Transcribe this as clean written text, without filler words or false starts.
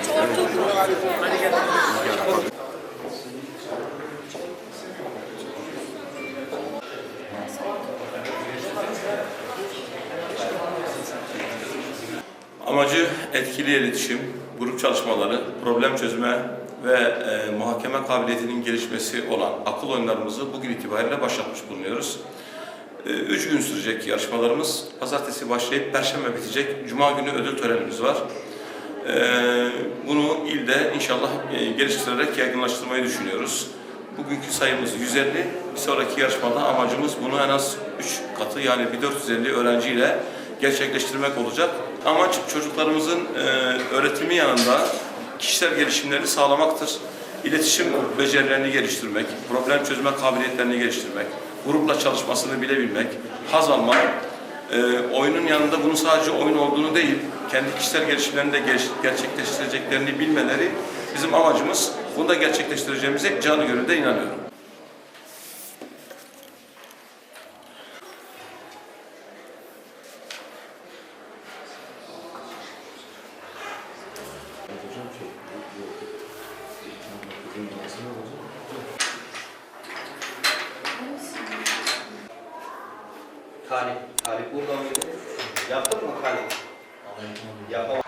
Kaç ortaokul? Amacı etkili iletişim, grup çalışmaları, problem çözme ve muhakeme kabiliyetinin gelişmesi olan akıl oyunlarımızı bugün itibariyle başlatmış bulunuyoruz. 3 gün sürecek yarışmalarımız. Pazartesi başlayıp Perşembe bitecek. Cuma günü ödül törenimiz var. Bunu ilde inşallah geliştirerek yaygınlaştırmayı düşünüyoruz. Bugünkü sayımız 150. Bir sonraki yarışmada amacımız bunu en az 3 katı yani 1450 öğrenciyle gerçekleştirmek olacak. Amaç çocuklarımızın öğretimi yanında kişisel gelişimlerini sağlamaktır. İletişim becerilerini geliştirmek, problem çözme kabiliyetlerini geliştirmek, grupla çalışmasını bilebilmek, haz almak, oyunun yanında bunun sadece oyun olduğunu değil, kendi kişisel gelişimlerini de gerçekleştireceklerini bilmeleri bizim amacımız. Bunu da gerçekleştireceğimize canı gönülden inanıyorum. Khalid burada mıydı? Yaptın mı Khalid? Yapamadım.